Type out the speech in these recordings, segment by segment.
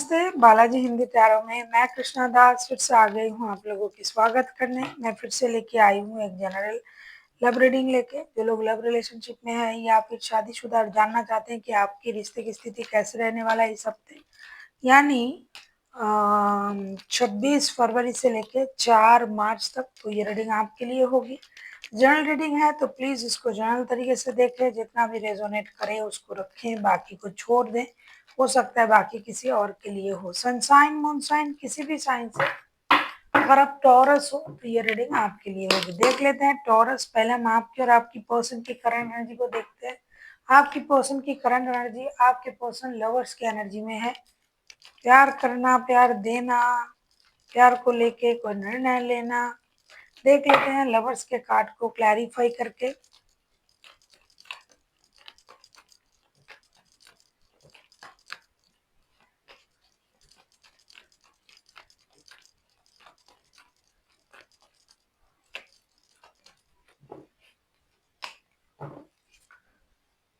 नमस्ते, बालाजी हिंदी प्यारों में मैं कृष्णा दास फिर से आ गई हूँ आप लोगों की स्वागत करने। मैं फिर से लेके आई हूँ एक जनरल लव रीडिंग लेके। जो लोग लव रिलेशनशिप में है या फिर शादीशुदा और जानना चाहते हैं कि आपकी रिश्ते की स्थिति कैसे रहने वाला है इस हफ्ते, यानी 26 फरवरी से लेके 4 मार्च तक, तो ये रीडिंग आपके लिए होगी। जनरल रीडिंग है तो प्लीज़ इसको जनरल तरीके से देखें, जितना भी रेजोनेट करे उसको रखें, बाकी को छोड़ दें। हो सकता है बाकी किसी और के लिए हो। सनसाइन मूनसाइन किसी भी साइन से, अगर आप टॉरस हो तो ये रीडिंग आपके लिए होगी। देख लेते हैं टॉरस। पहले हम आपकी और आपकी पर्सन की करंट एनर्जी को देखते हैं। आपकी पर्सन की करंट एनर्जी, आपके पर्सन लवर्स की एनर्जी में है। प्यार करना, प्यार देना, प्यार को लेके कोई निर्णय लेना। देख लेते हैं लवर्स के कार्ड को क्लैरिफाई करके।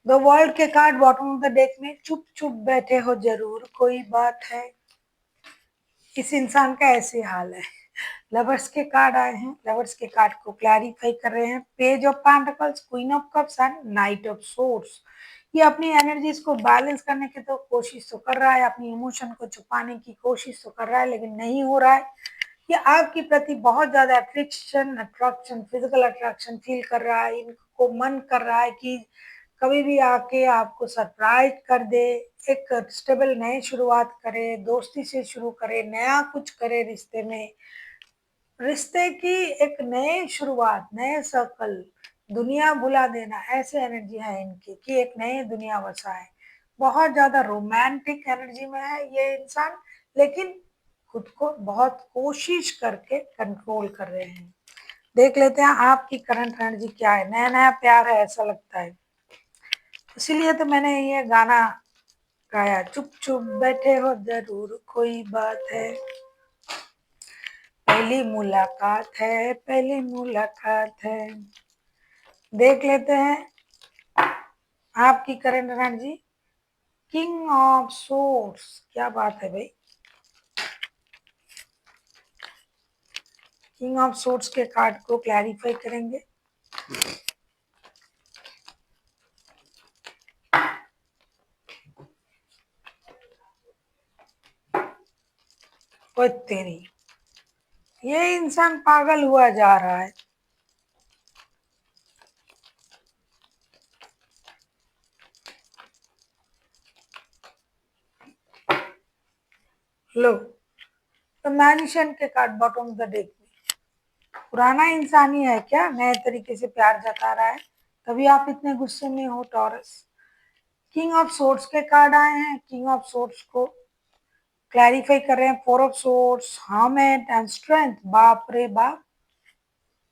द वर्ल्ड के card bottom of the deck में। चुप चुप बैठे हो जरूर, कोई बात है। इस इंसान का ऐसे हाल है। लवर्स के कार्ड आए हैं, लवर्स के कार्ड को क्लैरिफाई कर रहे हैं। Page of pentacles, queen of cups and night of swords. ये अपनी एनर्जीज को बैलेंस करने की तो कोशिश तो कर रहा है, अपनी इमोशन को छुपाने की कोशिश तो कर रहा है, लेकिन नहीं हो रहा है। ये आपके प्रति बहुत ज्यादा अट्रैक्शन, फिजिकल अट्रैक्शन फील कर रहा है। इनको मन कर रहा है कि कभी भी आके आपको सरप्राइज कर दे, एक स्टेबल नए शुरुआत करे, दोस्ती से शुरू करे, नया कुछ करे रिश्ते में, रिश्ते की एक नई शुरुआत, नए सर्कल, दुनिया भुला देना, ऐसे एनर्जी है इनकी कि एक नई दुनिया बसा है। बहुत ज्यादा रोमांटिक एनर्जी में है ये इंसान, लेकिन खुद को बहुत कोशिश करके कंट्रोल कर रहे हैं। देख लेते हैं आपकी करंट एनर्जी क्या है। नया नया प्यार है ऐसा लगता है, इसीलिए तो मैंने ये गाना गाया। चुप चुप बैठे हो जरूर, कोई बात है। पहली मुलाकात है, पहली मुलाकात है। देख लेते हैं आपकी current energy. King of source, क्या बात है भाई। किंग ऑफ सोर्स के कार्ड को क्लैरिफाई करेंगे। ओए तेरी, ये इंसान पागल हुआ जा रहा है। लो, तो मैजिशियन के card bottom of the deck में। पुराना इंसान ही है क्या, नए तरीके से प्यार जता रहा है, तभी आप इतने गुस्से में हो टॉरस। किंग ऑफ सोर्ड्स के कार्ड आए हैं। किंग ऑफ सोर्ड्स को क्लैरिफाई कर रहे हैं। Four of swords, hermit and strength. बाप रे बाप,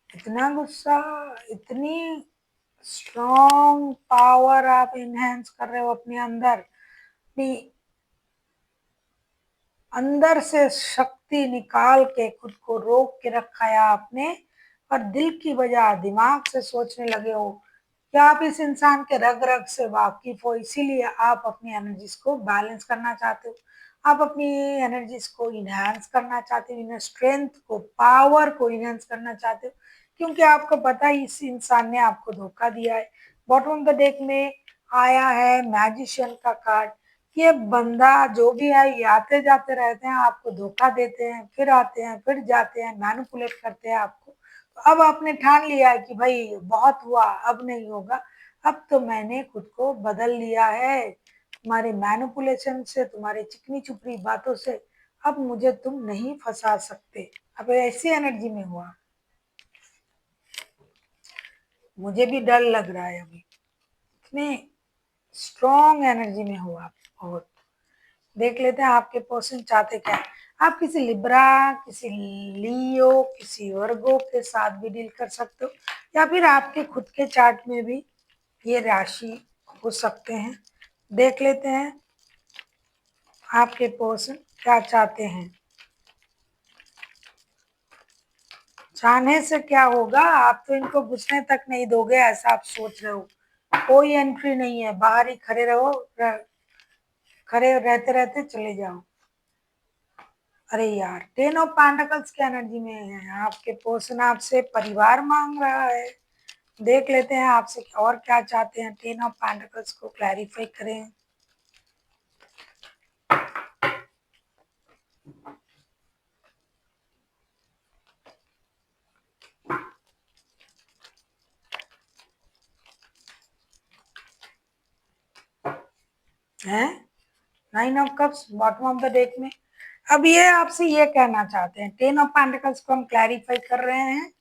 इतना गुस्सा, इतनी स्ट्रॉन्ग पावर आप इनहेंस कर रहे हो अपने अंदर। अपनी अंदर से शक्ति निकाल के खुद को रोक के रखा है आपने, और दिल की बजाय दिमाग से सोचने लगे हो कि आप इस इंसान के रग रग से वाकिफ हो, इसीलिए आप अपनी एनर्जीज को बैलेंस करना चाहते हो। आप अपनी एनर्जीज को इनहेंस करना चाहते हो, इनर स्ट्रेंथ को, पावर को इनहेंस करना चाहते हो, क्योंकि आपको पता है इस इंसान ने आपको धोखा दिया है। बॉटम ऑफ द डेक में आया है मैजिशियन का कार्ड। ये बंदा जो भी है ये आते जाते रहते हैं, आपको धोखा देते हैं, फिर आते हैं, फिर जाते हैं, मैनिपुलेट करते हैं आपको। तो अब आपने ठान लिया है कि भाई बहुत हुआ, अब नहीं होगा। अब तो मैंने खुद को बदल लिया है, तुम्हारे मैनिपुलेशन से, तुम्हारे चिकनी चुपड़ी बातों से अब मुझे तुम नहीं फंसा सकते। अब ऐसी एनर्जी में हुआ, मुझे भी डर लग रहा है अभी, इतने स्ट्रॉन्ग एनर्जी में हुआ बहुत। देख लेते हैं आपके पर्सन चाहते क्या है। आप किसी लिब्रा, किसी लियो, किसी वर्गो के साथ भी डील कर सकते हो, या फिर आपके खुद के चार्ट में भी ये राशि हो सकते हैं। देख लेते हैं आपके पर्सन क्या चाहते हैं। चाहने से क्या होगा, आप तो इनको घुसने तक नहीं दोगे ऐसा आप सोच रहे हो। कोई एंट्री नहीं है, बाहर ही खड़े रहो, खड़े रहते रहते चले जाओ। अरे यार, 10 ऑफ पेंटिकल्स की एनर्जी में है, आपके पर्सन आपसे परिवार मांग रहा है। देख लेते हैं आपसे और क्या चाहते हैं, 10 ऑफ पेंटिकल्स को क्लैरिफाई करें। है 9 of cups bottom of the deck में। अब ये आपसे ये कहना चाहते हैं, 10 ऑफ पेंटिकल्स को हम क्लैरिफाई कर रहे हैं।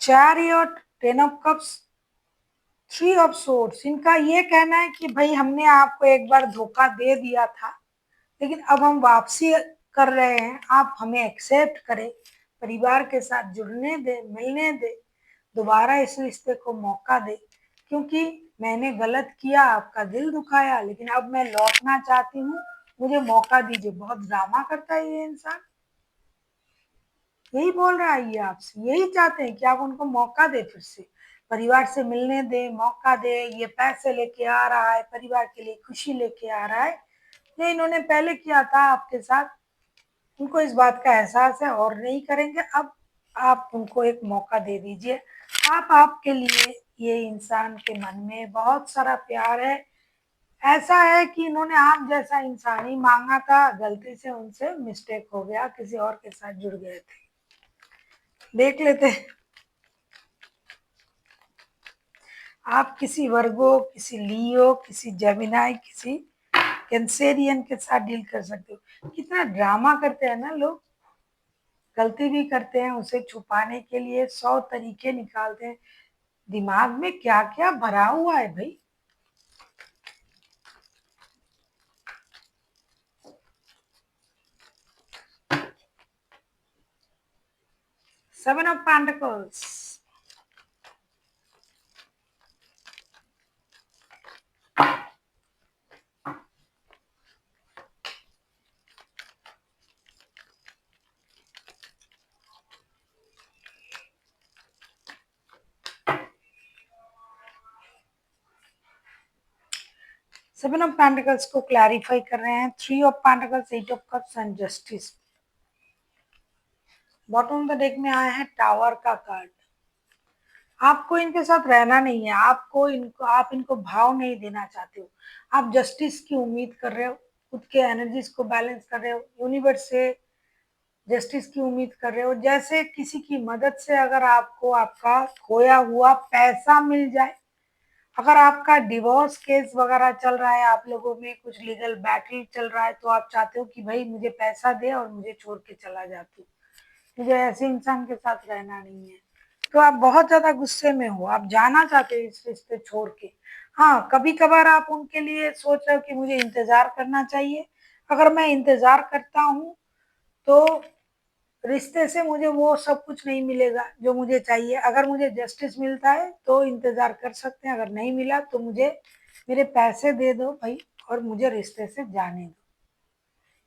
Chariot, 10 of cups, 3 of swords, इनका ये कहना है कि भाई हमने आपको एक बार धोखा दे दिया था, लेकिन अब हम वापसी कर रहे हैं, आप हमें एक्सेप्ट करें, परिवार के साथ जुड़ने दे, मिलने दे, दोबारा इस रिश्ते को मौका दे, क्योंकि मैंने गलत किया, आपका दिल दुखाया, लेकिन अब मैं लौटना चाहती हूँ, मुझे मौका दीजिए। बहुत ड्रामा करता है ये इंसान, यही बोल रहा है ये आपसे, यही चाहते हैं कि आप उनको मौका दे, फिर से परिवार से मिलने दे, मौका दे। ये पैसे लेके आ रहा है, परिवार के लिए खुशी लेके आ रहा है, जो इन्होंने पहले किया था आपके साथ, उनको इस बात का एहसास है और नहीं करेंगे। अब आप उनको एक मौका दे दीजिए। आपके लिए ये इंसान के मन में बहुत सारा प्यार है। ऐसा है कि इन्होंने आप जैसा इंसान ही मांगा था, गलती से उनसे मिस्टेक हो गया, किसी और के साथ जुड़ गए थे। देख लेते हैं, आप किसी वर्गो, किसी लियो, किसी जेमिनाई, किसी कैंसेरियन के साथ डील कर सकते हो। कितना ड्रामा करते हैं ना लोग, गलती भी करते हैं, उसे छुपाने के लिए 100 तरीके निकालते हैं। दिमाग में क्या क्या भरा हुआ है भाई। Seven of Pentacles, 7 of pentacles को क्लैरिफाई कर रहे हैं। 3 of pentacles, 8 of cups and justice. Bottom of the deck में आया है टावर का कार्ड। आपको इनके साथ रहना नहीं है, आप इनको भाव नहीं देना चाहते हो, आप जस्टिस की उम्मीद कर रहे हो, खुद के एनर्जीज को बैलेंस कर रहे हो, यूनिवर्स से जस्टिस की उम्मीद कर रहे हो। जैसे किसी की मदद से अगर आपको आपका खोया हुआ पैसा मिल जाए, अगर आपका डिवोर्स केस वगैरह चल रहा है, आप लोगों में कुछ लीगल बैटल चल रहा है, तो आप चाहते हो कि भाई मुझे पैसा दे और मुझे छोड़ के चला जा तू, मुझे ऐसे इंसान के साथ रहना नहीं है। तो आप बहुत ज्यादा गुस्से में हो, आप जाना चाहते हो इस रिश्ते छोड़ के। हाँ, कभी कभार आप उनके लिए सोच रहे हो कि मुझे इंतजार करना चाहिए, अगर मैं इंतजार करता हूँ तो रिश्ते से मुझे वो सब कुछ नहीं मिलेगा जो मुझे चाहिए। अगर मुझे जस्टिस मिलता है तो इंतजार कर सकते हैं, अगर नहीं मिला तो मुझे मेरे पैसे दे दो भाई, और मुझे रिश्ते से जाने दो।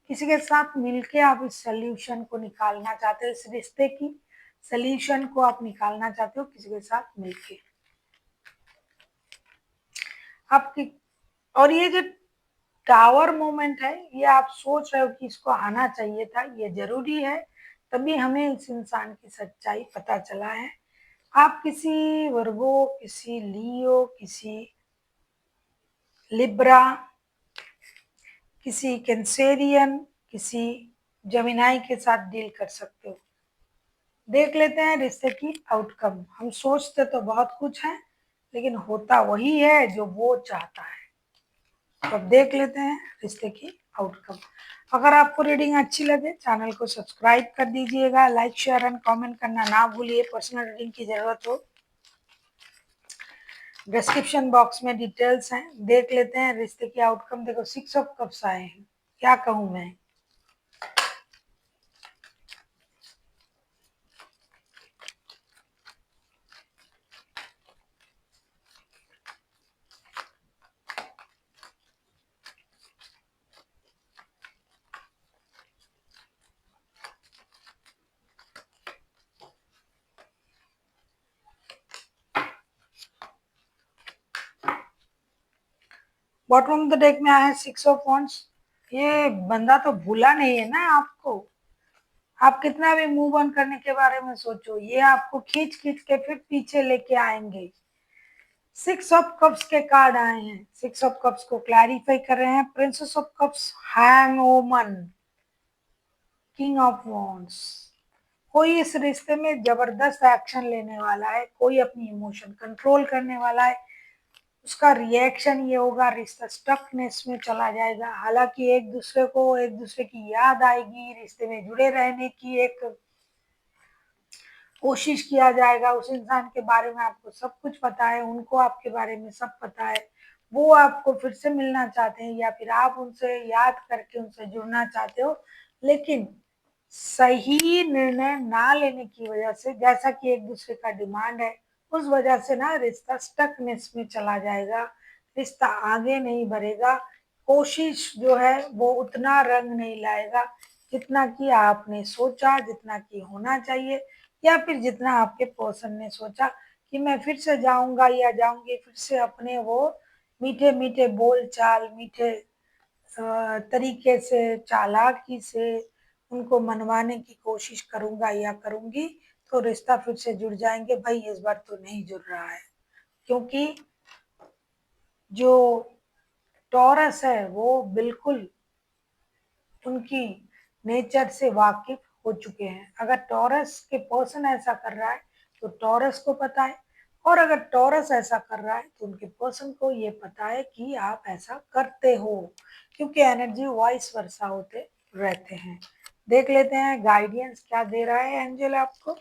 किसी के साथ मिलके आप इस सोल्यूशन को निकालना चाहते हो, इस रिश्ते की सोल्यूशन को आप निकालना चाहते हो किसी के साथ मिलके। आपकी और ये जो टावर मोमेंट है, ये आप सोच रहे हो कि इसको आना चाहिए था, ये जरूरी है, तभी हमें इस इंसान की सच्चाई पता चला है। आप किसी वर्गो, किसी लियो, किसी लिब्रा, किसी कैंसेरियन, किसी जमिनाई के साथ डील कर सकते हो। देख लेते हैं रिश्ते की आउटकम। हम सोचते तो बहुत कुछ है, लेकिन होता वही है जो वो चाहता है। तो अब देख लेते हैं रिश्ते की आउटकम। अगर आपको रीडिंग अच्छी लगे, चैनल को सब्सक्राइब कर दीजिएगा, लाइक शेयर एंड कमेंट करना ना भूलिए। पर्सनल रीडिंग की जरूरत हो, डिस्क्रिप्शन बॉक्स में डिटेल्स हैं, देख लेते हैं रिश्ते की आउटकम। देखो 6 ऑफ कप्स आए हैं, क्या कहूँ मैं। बॉटम ऑफ द डेक में आया है 6 ऑफ वॉन्ड्स, ये बंदा तो भूला नहीं है ना आपको। आप कितना भी मूव ऑन करने के बारे में सोचो, ये आपको खींच खींच के फिर पीछे लेके आएंगे। 6 ऑफ कप्स के कार्ड आए हैं। 6 ऑफ कप्स को क्लैरिफाई कर रहे हैं। प्रिंसेस ऑफ कप्स, हैंग ओमन, किंग ऑफ वॉन्ड्स। कोई इस रिश्ते में जबरदस्त एक्शन लेने वाला है, कोई अपनी इमोशन कंट्रोल करने वाला है। उसका रिएक्शन ये होगा, रिश्ता स्टकनेस में चला जाएगा। हालांकि एक दूसरे को एक दूसरे की याद आएगी, रिश्ते में जुड़े रहने की एक कोशिश किया जाएगा। उस इंसान के बारे में आपको सब कुछ पता है, उनको आपके बारे में सब पता है। वो आपको फिर से मिलना चाहते हैं या फिर आप उनसे याद करके उनसे जुड़ना चाहते हो, लेकिन सही निर्णय ना लेने की वजह से, जैसा कि एक दूसरे का डिमांड है, उस वजह से ना रिश्ता स्टकनेस में चला जाएगा। रिश्ता आगे नहीं बढ़ेगा। कोशिश जो है वो उतना रंग नहीं लाएगा जितना कि आपने सोचा, जितना कि होना चाहिए, या फिर जितना आपके पर्सन ने सोचा कि मैं फिर से जाऊंगा या जाऊंगी, फिर से अपने वो मीठे मीठे बोल चाल, मीठे तरीके से, चालाकी से उनको मनवाने की कोशिश करूंगा या करूंगी, तो रिश्ता फिर से जुड़ जाएंगे। भाई इस बार तो नहीं जुड़ रहा है, क्योंकि जो टॉरस है वो बिल्कुल उनकी नेचर से वाकिफ हो चुके हैं। अगर टॉरस के पर्सन ऐसा कर रहा है तो टॉरस को पता है, और अगर टॉरस ऐसा कर रहा है तो उनके पर्सन को ये पता है कि आप ऐसा करते हो, क्योंकि एनर्जी वाइस वर्सा होते रहते हैं। देख लेते हैं गाइडेंस क्या दे रहा है एंजल आपको।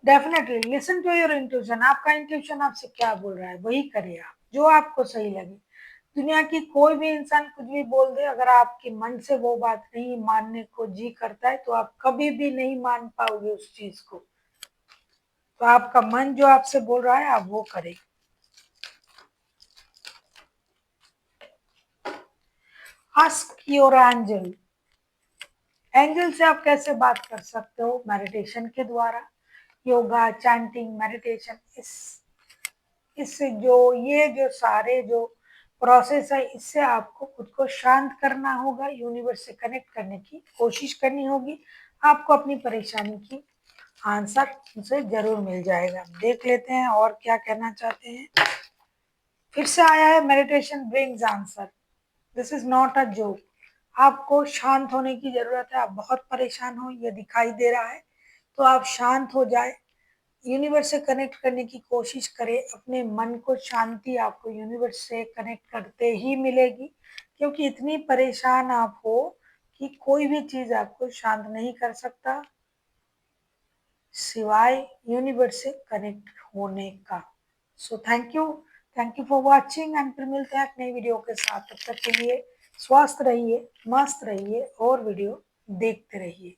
Definitely listen to your intuition. आपका इंट्यूशन आपसे क्या बोल रहा है वही करिए आप, जो आपको सही लगे। दुनिया की कोई भी इंसान कुछ भी बोल दे, अगर आपके मन से वो बात नहीं मानने को जी करता है तो आप कभी भी नहीं मान पाओगे उस चीज को। तो आपका मन जो आपसे बोल रहा है आप वो करें। Ask your angel. एंजल से आप कैसे बात कर सकते हो? मेडिटेशन के द्वारा, योगा, चैंटिंग, मेडिटेशन। इससे जो ये जो सारे जो प्रोसेस है, इससे आपको खुद को शांत करना होगा, यूनिवर्स से कनेक्ट करने की कोशिश करनी होगी। आपको अपनी परेशानी की आंसर उनसे जरूर मिल जाएगा। देख लेते हैं और क्या कहना चाहते हैं। फिर से आया है, meditation brings answer. This is not a joke. आपको शांत होने की जरूरत है। आप बहुत परेशान हो, ये दिखाई दे रहा है, तो आप शांत हो जाए। यूनिवर्स से कनेक्ट करने की कोशिश करें। अपने मन को शांति आपको यूनिवर्स से कनेक्ट करते ही मिलेगी, क्योंकि इतनी परेशान आप हो कि कोई भी चीज आपको शांत नहीं कर सकता सिवाय यूनिवर्स से कनेक्ट होने का। So thank you for watching, and फिर मिलते हैं एक नई वीडियो के साथ। तब तक के लिए स्वस्थ रहिए, मस्त रहिए और वीडियो देखते रहिए।